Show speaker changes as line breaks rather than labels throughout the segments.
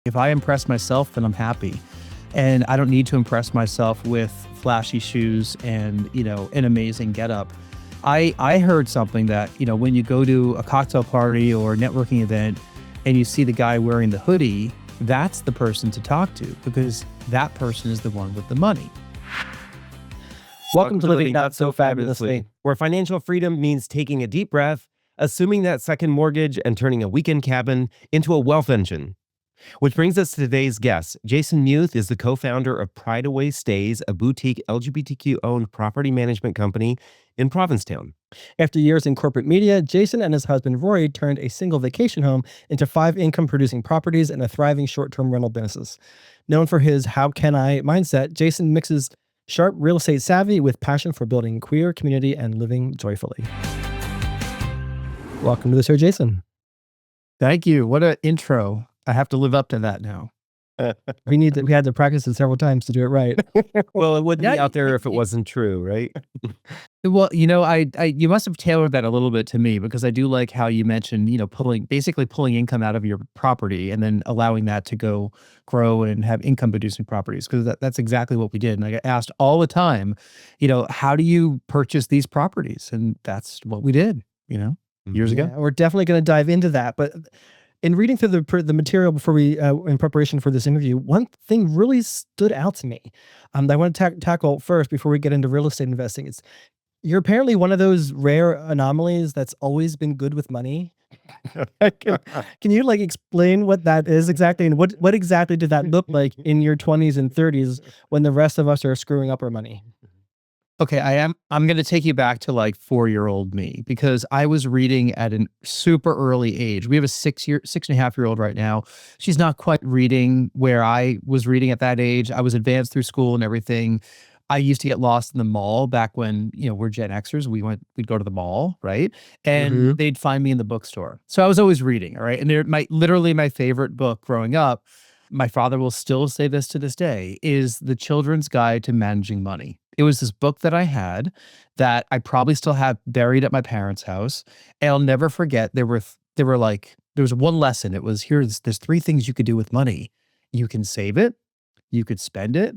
If I impress myself, then I'm happy. And I don't need to impress myself with flashy shoes and, an amazing getup. I heard something that, when you go to a cocktail party or a networking event and you see the guy wearing the hoodie, that's the person to talk to because that person is the one with the money.
Welcome to Living Not So Fabulously, where financial freedom means taking a deep breath, assuming that second mortgage, and turning a weekend cabin into a wealth engine. Which brings us to today's guest. Jason Muth is the co-founder of Prideaway Stays, a boutique LGBTQ-owned property management company in Provincetown.
After years in corporate media, Jason and his husband Rory turned a single vacation home into 5 income-producing properties and a thriving short-term rental business. Known for his "how can I" mindset, Jason mixes sharp real estate savvy with passion for building queer community and living joyfully. Welcome to the show, Jason.
Thank you. What an intro. I have to live up to that now.
We had to practice it several times to do it right.
Well, it wouldn't be out there if it wasn't true, right?
Well, you must have tailored that a little bit to me because I do like how you mentioned, pulling income out of your property and then allowing that to go grow and have income producing properties because that's exactly what we did. And I get asked all the time, how do you purchase these properties? And that's what we did, years ago.
We're definitely going to dive into that, but in reading through the material before we, in preparation for this interview, one thing really stood out to me that I want to tackle first before we get into real estate investing. It's you're apparently one of those rare anomalies that's always been good with money. Can you explain what that is exactly, and what exactly did that look like in your 20s and 30s when the rest of us are screwing up our money?
Okay, I'm going to take you back to 4-year-old me because I was reading at a super early age. We have a 6.5-year-old right now. She's not quite reading where I was reading at that age. I was advanced through school and everything. I used to get lost in the mall back when, we're Gen Xers. We'd go to the mall, right? And they'd find me in the bookstore. So I was always reading, all right? And literally my favorite book growing up, my father will still say this to this day, is The Children's Guide to Managing Money. It was this book that I had that I probably still have buried at my parents' house. And I'll never forget, there was one lesson. It was, there's 3 things you could do with money. You can save it, you could spend it,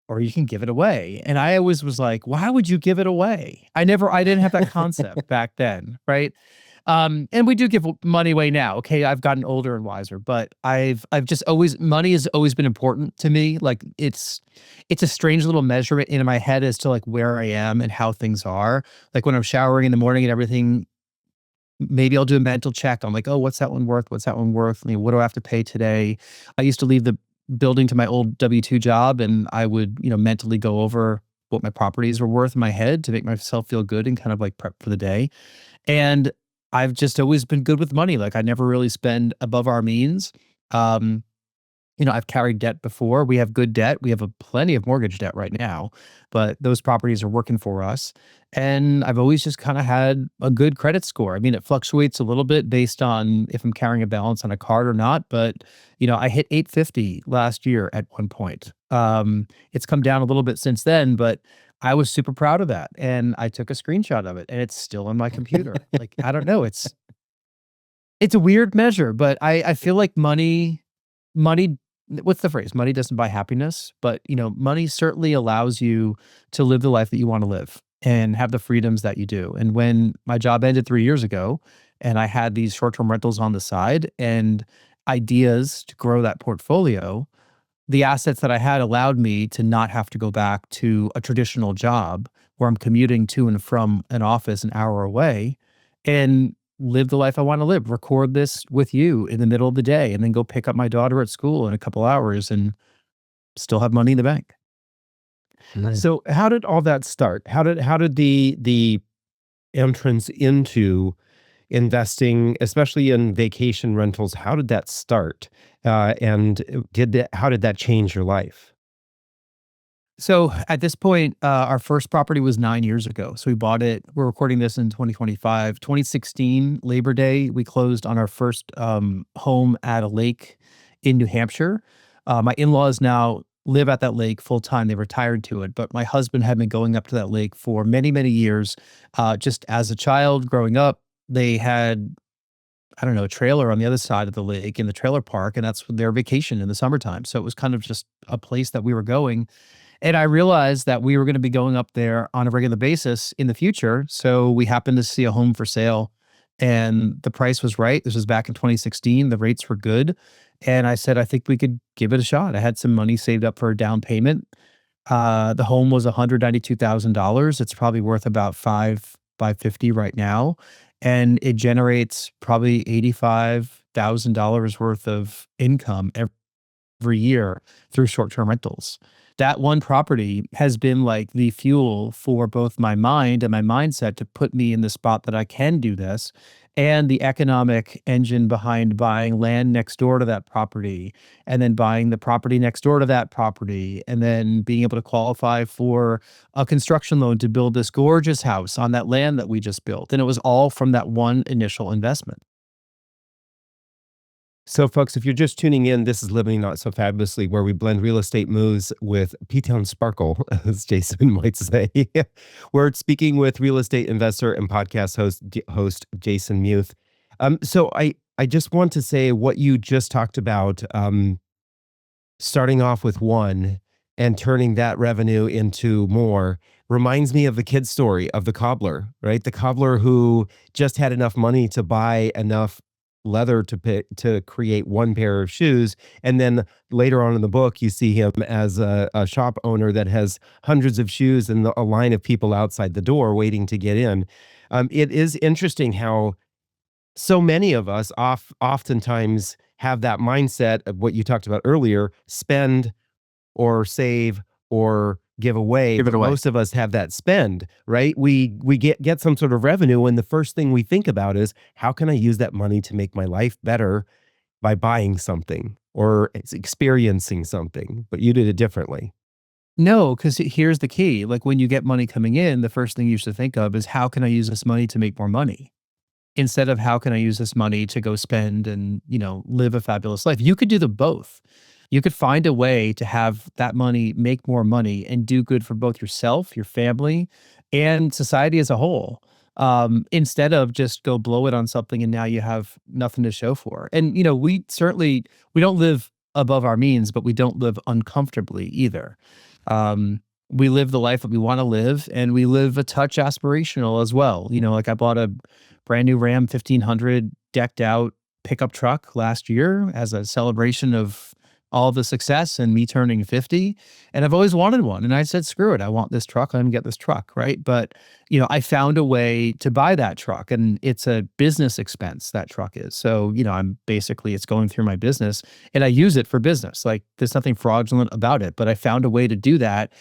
or you can give it away. And I always was like, why would you give it away? I didn't have that concept back then, right? And we do give money away now. Okay, I've gotten older and wiser, but I've just money has always been important to me. It's a strange little measurement in my head as to where I am and how things are. When I'm showering in the morning and everything, maybe I'll do a mental check. I'm like, oh, what's that one worth? What's that one worth? What do I have to pay today? I used to leave the building to my old W-2 job and I would, mentally go over what my properties were worth in my head to make myself feel good and kind of prep for the day. And I've just always been good with money. I never really spend above our means. I've carried debt before. We have good debt. We have plenty of mortgage debt right now, but those properties are working for us. And I've always just kind of had a good credit score. I mean, it fluctuates a little bit based on if I'm carrying a balance on a card or not, but I hit 850 last year at one point. It's come down a little bit since then, but I was super proud of that. And I took a screenshot of it and it's still on my computer. I don't know. It's a weird measure, but I feel like money, what's the phrase? Money doesn't buy happiness, but money certainly allows you to live the life that you want to live and have the freedoms that you do. And when my job ended 3 years ago and I had these short-term rentals on the side and ideas to grow that portfolio, the assets that I had allowed me to not have to go back to a traditional job where I'm commuting to and from an office an hour away and live the life I want to live, record this with you in the middle of the day and then go pick up my daughter at school in a couple hours and still have money in the bank.
Nice. So how did all that start? How did the entrance into investing, especially in vacation rentals, how did that start? And how did that change your life?
So at this point, our first property was 9 years ago. So we bought it. We're recording this in 2025. 2016, Labor Day, we closed on our first home at a lake in New Hampshire. My in-laws now live at that lake full time. They retired to it, but my husband had been going up to that lake for many, many years. Just as a child growing up, they had I don't know, trailer on the other side of the lake in the trailer park, and that's their vacation in the summertime. So it was kind of just a place that we were going. And I realized that we were going to be going up there on a regular basis in the future. So we happened to see a home for sale and the price was right. This was back in 2016. The rates were good. And I said, I think we could give it a shot. I had some money saved up for a down payment. The home was $192,000. It's probably worth about 550 right now. And it generates probably $85,000 worth of income every year through short-term rentals. That one property has been like the fuel for both my mind and my mindset to put me in the spot that I can do this, and the economic engine behind buying land next door to that property, and then buying the property next door to that property, and then being able to qualify for a construction loan to build this gorgeous house on that land that we just built. And it was all from that one initial investment.
So, folks, if you're just tuning in, this is Living Not So Fabulously, where we blend real estate moves with P-Town sparkle, as Jason might say. We're speaking with real estate investor and podcast host Jason Muth. So I just want to say what you just talked about, starting off with one and turning that revenue into more, reminds me of the kid story of the cobbler, right? The cobbler who just had enough money to buy enough leather to create one pair of shoes, and then later on in the book you see him as a shop owner that has hundreds of shoes and a line of people outside the door waiting to get in. It is interesting how so many of us oftentimes have that mindset of what you talked about earlier: spend or save or give away.
Give it
But
away.
most of us have that spend, right? We get some sort of revenue, and the first thing we think about is, how can I use that money to make my life better by buying something or experiencing something? But you did it differently.
No, because here's the key. Like when you get money coming in, the first thing you should think of is, how can I use this money to make more money? Instead of, how can I use this money to go spend and, live a fabulous life? You could do the both. You could find a way to have that money make more money and do good for both yourself, your family, and society as a whole. Instead of just go blow it on something and now you have nothing to show for. And we don't live above our means, but we don't live uncomfortably either. We live the life that we want to live, and we live a touch aspirational as well. Like I bought a brand new Ram 1500 decked out pickup truck last year as a celebration of all the success and me turning 50. And I've always wanted one. And I said, screw it. I want this truck. I'm going to get this truck. Right. But, I found a way to buy that truck, and it's a business expense, that truck is. So, it's going through my business, and I use it for business. Like, there's nothing fraudulent about it, but I found a way to do that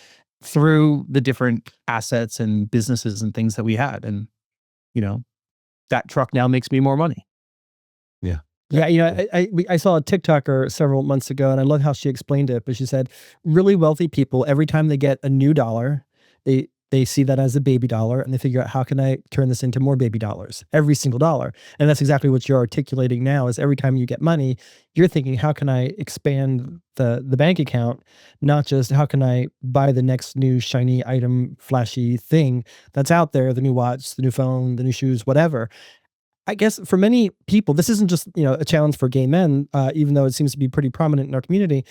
through the different assets and businesses and things that we had. And, that truck now makes me more money.
Yeah.
Yeah, I saw a TikToker several months ago, and I love how she explained it. But she said, really wealthy people, every time they get a new dollar, they see that as a baby dollar, and they figure out, how can I turn this into more baby dollars? Every single dollar. And that's exactly what you're articulating now. Is every time you get money, you're thinking, how can I expand the bank account? Not just, how can I buy the next new shiny item, flashy thing that's out there, the new watch, the new phone, the new shoes, whatever. I guess for many people, this isn't just, a challenge for gay men, even though it seems to be pretty prominent in our community.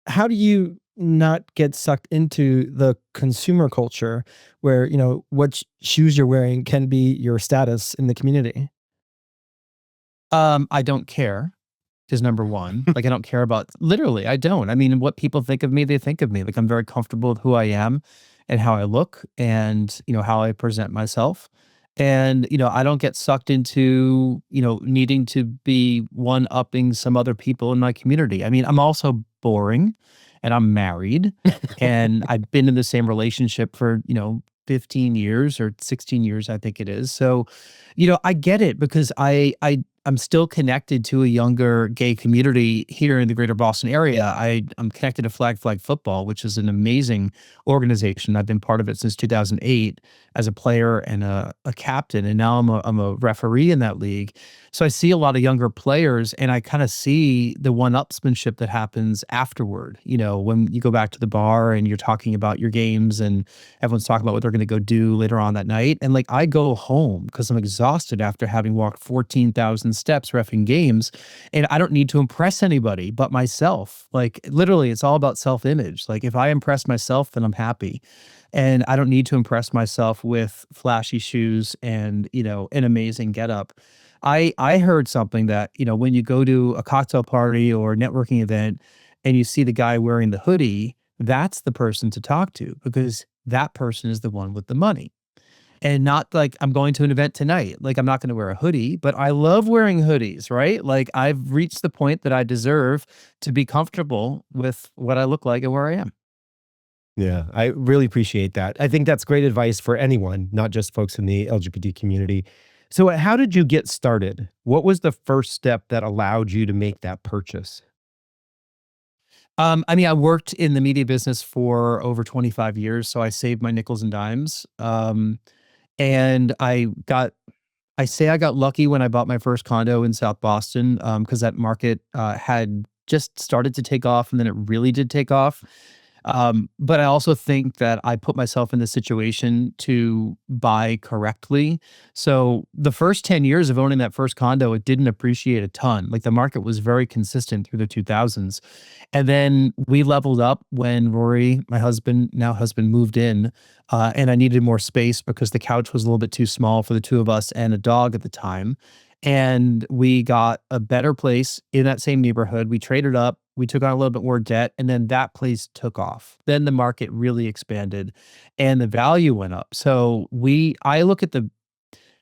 How do you not get sucked into the consumer culture where, what shoes you're wearing can be your status in the community?
I don't care, is number one. Like, I don't care about, literally, I don't. I mean, what people think of me, they think of me. Like, I'm very comfortable with who I am and how I look and, how I present myself. And, I don't get sucked into, needing to be one-upping some other people in my community. I mean, I'm also boring, and I'm married, and I've been in the same relationship for, 15 years or 16 years, I think it is. So, I get it, because I'm still connected to a younger gay community here in the greater Boston area. I'm connected to Flag Football, which is an amazing organization. I've been part of it since 2008 as a player and a captain, and now I'm a referee in that league. So I see a lot of younger players, and I kind of see the one-upsmanship that happens afterward. When you go back to the bar and you're talking about your games, and everyone's talking about what they're going to go do later on that night. And like, I go home because I'm exhausted after having walked 14,000 steps or effing games. And I don't need to impress anybody but myself. Like literally, it's all about self-image. Like if I impress myself, then I'm happy. And I don't need to impress myself with flashy shoes and, an amazing getup. I heard something that, when you go to a cocktail party or networking event and you see the guy wearing the hoodie, that's the person to talk to because that person is the one with the money. And not like I'm going to an event tonight. Like I'm not going to wear a hoodie, but I love wearing hoodies, right? Like I've reached the point that I deserve to be comfortable with what I look like and where I am.
Yeah, I really appreciate that. I think that's great advice for anyone, not just folks in the LGBT community. So, how did you get started? What was the first step that allowed you to make that purchase?
I worked in the media business for over 25 years, so I saved my nickels and dimes. And I say I got lucky when I bought my first condo in South Boston, because that market had just started to take off and then it really did take off. But I also think that I put myself in the situation to buy correctly. So the first 10 years of owning that first condo, it didn't appreciate a ton. Like the market was very consistent through the 2000s. And then we leveled up when Rory, my husband, now husband, moved in, and I needed more space because the couch was a little bit too small for the two of us and a dog at the time. And we got a better place in that same neighborhood. We traded up, we took on a little bit more debt, and then that place took off. Then the market really expanded and the value went up. So I look at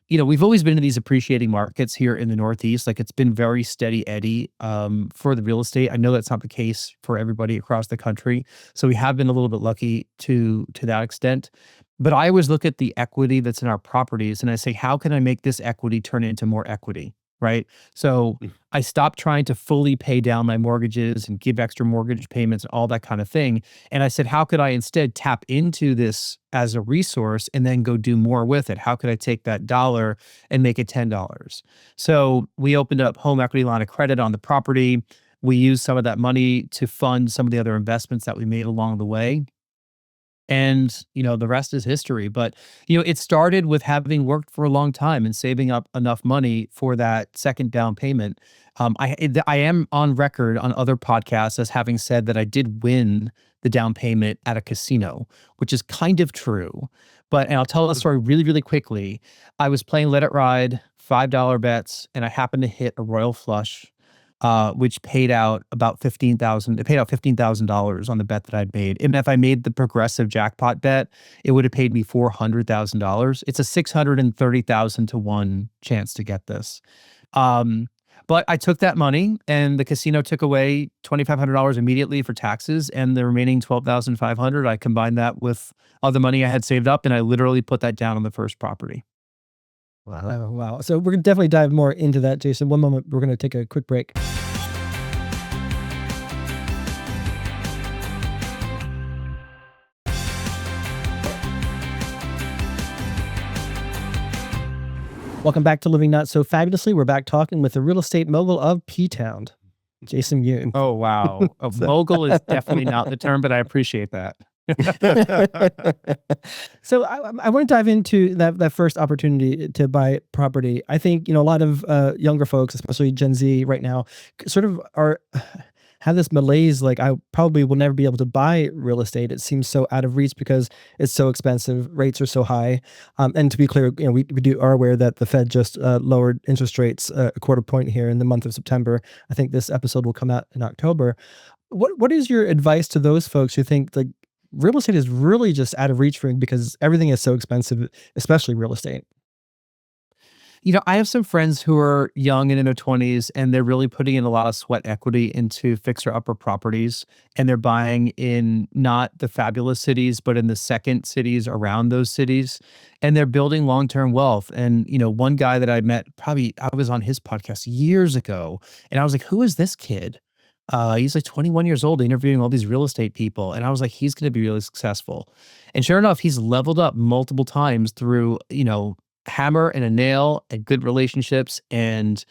we've always been in these appreciating markets here in the Northeast. Like it's been very steady Eddie for the real estate. I know that's not the case for everybody across the country. So we have been a little bit lucky to that extent. But I always look at the equity that's in our properties and I say, how can I make this equity turn into more equity? Right. So I stopped trying to fully pay down my mortgages and give extra mortgage payments and all that kind of thing. And I said, how could I instead tap into this as a resource and then go do more with it? How could I take that dollar and make it $10? So we opened up home equity line of credit on the property. We used some of that money to fund some of the other investments that we made along the way. And, the rest is history. But, it started with having worked for a long time and saving up enough money for that second down payment. I am on record on other podcasts as having said that I did win the down payment at a casino, which is kind of true. And I'll tell the story really, really quickly. I was playing Let It Ride, $5 bets, and I happened to hit a royal flush, which paid out about $15,000 on the bet that I'd made. And if I made the progressive jackpot bet, it would have paid me $400,000. It's a 630,000 to 1 chance to get this. But I took that money and the casino took away $2,500 immediately for taxes, and the remaining $12,500, I combined that with other money I had saved up, and I literally put that down on the first property.
Wow. Oh, wow. So we're going to definitely dive more into that, Jason. One moment, we're going to take a quick break. Welcome back to Living Not So Fabulously. We're back talking with the real estate mogul of P-Town, Jason Muth.
Oh, wow. A mogul is definitely not the term, but I appreciate that.
So I want to dive into that first opportunity to buy property. I think, a lot of younger folks, especially Gen Z right now, sort of have this malaise, like I probably will never be able to buy real estate. It seems so out of reach because it's so expensive. Rates are so high. And to be clear, we are aware that the Fed just lowered interest rates a quarter point here in the month of September. I think this episode will come out in October. What is your advice to those folks who think like real estate is really just out of reach for them because everything is so expensive, especially real estate?
I have some friends who are young and in their 20s, and they're really putting in a lot of sweat equity into fixer-upper properties, and they're buying in not the fabulous cities, but in the second cities around those cities, and they're building long-term wealth. And, one guy that I met, I was on his podcast years ago, and I was like, who is this kid? He's like 21 years old, interviewing all these real estate people. And I was like, he's going to be really successful. And sure enough, he's leveled up multiple times through, hammer and a nail and good relationships and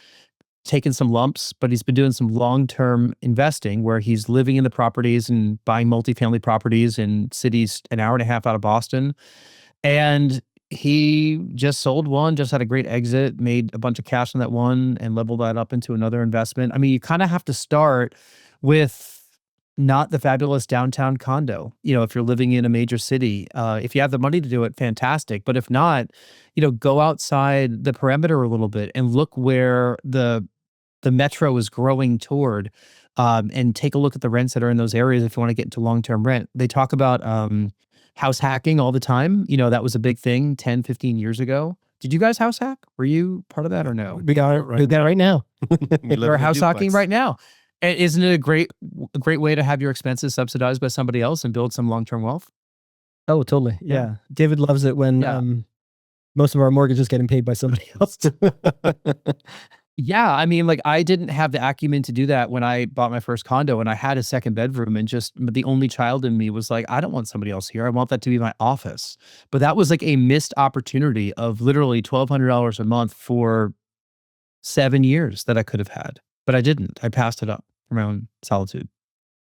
taken some lumps, but he's been doing some long-term investing where he's living in the properties and buying multifamily properties in cities an hour and a half out of Boston. And he just sold one, just had a great exit, made a bunch of cash on that one and leveled that up into another investment. I mean, you kind of have to start with not the fabulous downtown condo. If you're living in a major city, if you have the money to do it, fantastic. But if not, go outside the perimeter a little bit and look where the metro is growing toward, and take a look at the rents that are in those areas if you want to get into long-term rent. They talk about house hacking all the time. That was a big thing 10, 15 years ago. Did you guys house hack? Were you part of that or no?
We got it right now.
We're house hacking right now. And isn't it a great way to have your expenses subsidized by somebody else and build some long-term wealth?
Oh, totally. Yeah. David loves it when most of our mortgage is getting paid by somebody else.
Yeah, I mean, like I didn't have the acumen to do that when I bought my first condo, and I had a second bedroom, and just the only child in me was like, I don't want somebody else here. I want that to be my office. But that was like a missed opportunity of literally $1,200 a month for 7 years that I could have had, but I didn't. I passed it up for my own solitude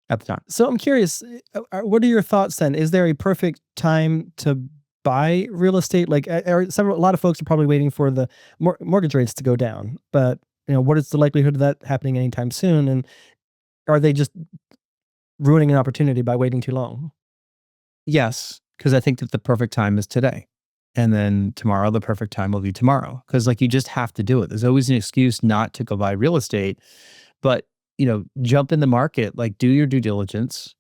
at the time.
So I'm curious, what are your thoughts then? Is there a perfect time to buy real estate? Like, a lot of folks are probably waiting for the mortgage rates to go down, but what is the likelihood of that happening anytime soon? And are they just ruining an opportunity by waiting too long?
Yes, because I think that the perfect time is today. And then tomorrow, the perfect time will be tomorrow. Because like you just have to do it. There's always an excuse not to go buy real estate. But, jump in the market, like do your due diligence,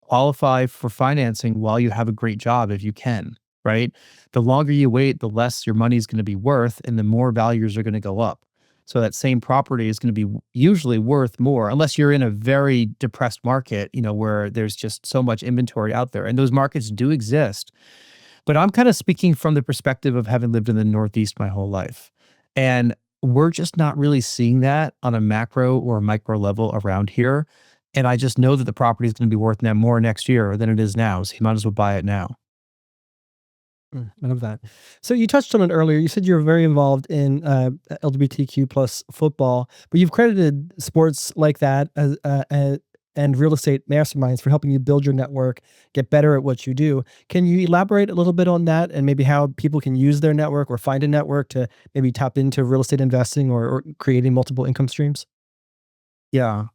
qualify for financing while you have a great job if you can, right? The longer you wait, the less your money is going to be worth and the more values are going to go up. So that same property is going to be usually worth more unless you're in a very depressed market, where there's just so much inventory out there. And those markets do exist. But I'm kind of speaking from the perspective of having lived in the Northeast my whole life. And we're just not really seeing that on a macro or micro level around here. And I just know that the property is going to be worth more next year than it is now. So you might as well buy it now.
I love that. So you touched on it earlier. You said you're very involved in LGBTQ plus football, but you've credited sports like that and real estate masterminds for helping you build your network, get better at what you do. Can you elaborate a little bit on that and maybe how people can use their network or find a network to maybe tap into real estate investing or creating multiple income streams?
Yeah.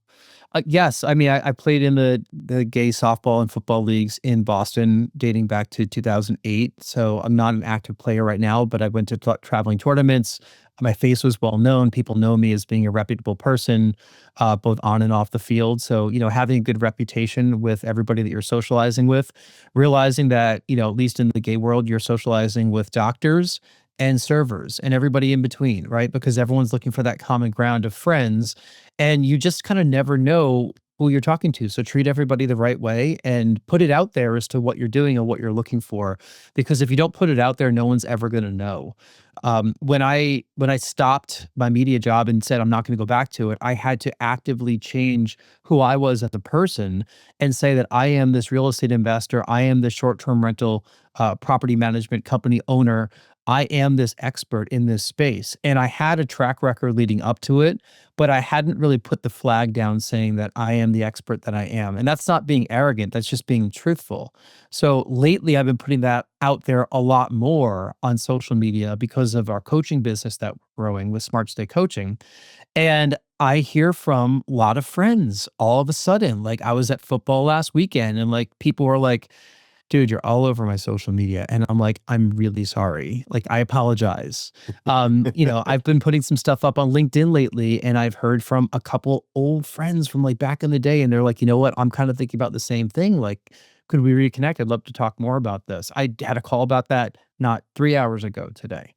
Yes. I mean, I played in the gay softball and football leagues in Boston dating back to 2008. So I'm not an active player right now, but I went to traveling tournaments. My face was well known. People know me as being a reputable person, both on and off the field. So, having a good reputation with everybody that you're socializing with, realizing that, at least in the gay world, you're socializing with doctors and servers and everybody in between, right? Because everyone's looking for that common ground of friends, and you just kind of never know who you're talking to. So treat everybody the right way and put it out there as to what you're doing and what you're looking for. Because if you don't put it out there, no one's ever going to know. When I stopped my media job and said I'm not going to go back to it, I had to actively change who I was as a person and say that I am this real estate investor. I am the short-term rental property management company owner. I am this expert in this space. And I had a track record leading up to it, but I hadn't really put the flag down saying that I am the expert that I am. And that's not being arrogant. That's just being truthful. So lately I've been putting that out there a lot more on social media because of our coaching business that we're growing with Smart Stay Coaching. And I hear from a lot of friends all of a sudden. Like I was at football last weekend and like people were like, dude, you're all over my social media. And I'm like, I'm really sorry. Like, I apologize. I've been putting some stuff up on LinkedIn lately, and I've heard from a couple old friends from like back in the day. And they're like, you know what? I'm kind of thinking about the same thing. Like, could we reconnect? I'd love to talk more about this. I had a call about that not 3 hours ago today.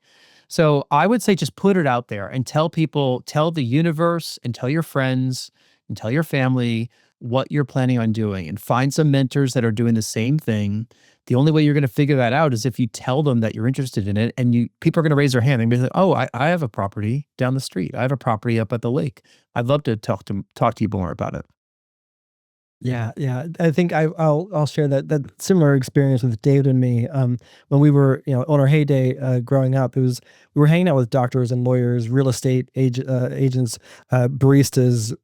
So I would say just put it out there and tell people, tell the universe and tell your friends and tell your family what you're planning on doing, and find some mentors that are doing the same thing. The only way you're going to figure that out is if you tell them that you're interested in it, and people are going to raise their hand and be like, oh, I have a property down the street. I have a property up at the lake. I'd love to talk to you more about it.
Yeah. I think I'll share that similar experience with David and me. When we were, on our heyday growing up, we were hanging out with doctors and lawyers, real estate agents, baristas,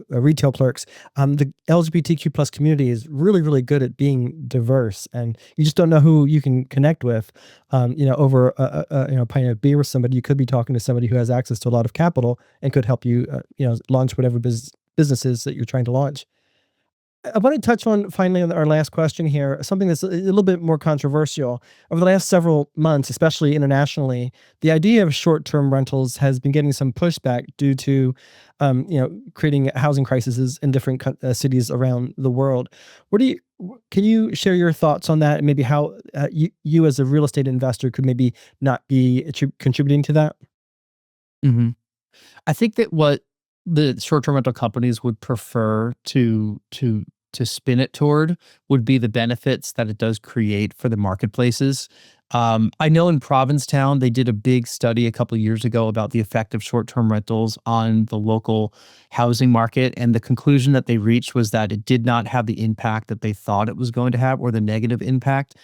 retail clerks. The LGBTQ plus community is really, really good at being diverse, and you just don't know who you can connect with. Over a pint of beer with somebody, you could be talking to somebody who has access to a lot of capital and could help you, launch whatever businesses that you're trying to launch. I want to touch on finally on our last question here, something that's a little bit more controversial. Over the last several months, especially internationally, the idea of short-term rentals has been getting some pushback due to, creating housing crises in different cities around the world. Can you share your thoughts on that, and maybe how you as a real estate investor could maybe not be contributing to that?
hmm I think that what the short-term rental companies would prefer to spin it toward would be the benefits that it does create for the marketplaces. I know in Provincetown, they did a big study a couple of years ago about the effect of short-term rentals on the local housing market, and the conclusion that they reached was that it did not have the impact that they thought it was going to have, or the negative impact.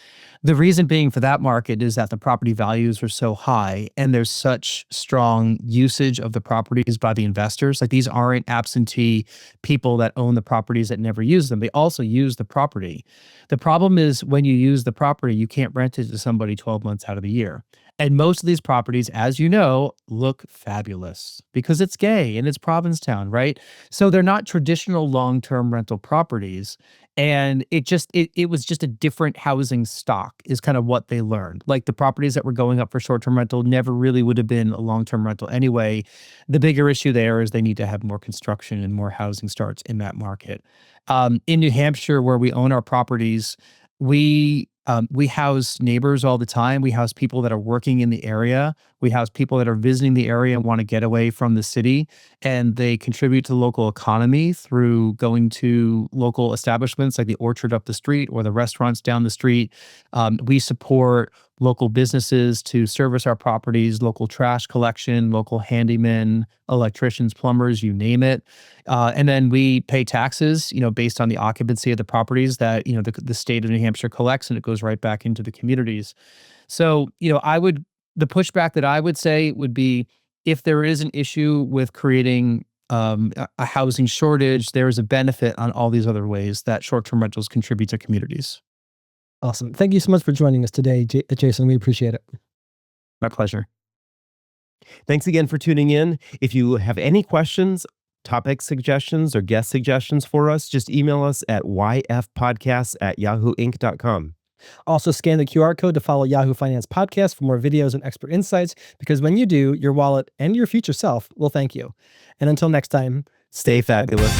The reason being for that market is that the property values are so high and there's such strong usage of the properties by the investors. Like, these aren't absentee people that own the properties that never use them. They also use the property. The problem is, when you use the property, you can't rent it to somebody 12 months out of the year. And most of these properties, as you know, look fabulous because it's gay and it's Provincetown, right? So they're not traditional long-term rental properties. And it was just a different housing stock is kind of what they learned. Like, the properties that were going up for short-term rental never really would have been a long-term rental anyway. The bigger issue there is they need to have more construction and more housing starts in that market. In New Hampshire, where we own our properties, we house neighbors all the time. We house people that are working in the area. We house people that are visiting the area and want to get away from the city, and they contribute to the local economy through going to local establishments like the orchard up the street or the restaurants down the street. We support local businesses to service our properties, local trash collection, local handymen, electricians, plumbers, you name it. And then we pay taxes, based on the occupancy of the properties that, the state of New Hampshire collects, and it goes right back into the communities. So, the pushback that I would say would be, if there is an issue with creating a housing shortage, there is a benefit on all these other ways that short-term rentals contribute to communities.
Awesome. Thank you so much for joining us today, Jason. We appreciate it.
My pleasure.
Thanks again for tuning in. If you have any questions, topic suggestions, or guest suggestions for us, just email us at yfpodcasts@yahooinc.com.
Also, scan the QR code to follow Yahoo Finance Podcast for more videos and expert insights, because when you do, your wallet and your future self will thank you. And until next time,
Stay fabulous.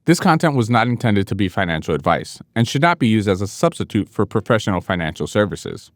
This content was not intended to be financial advice and should not be used as a substitute for professional financial services.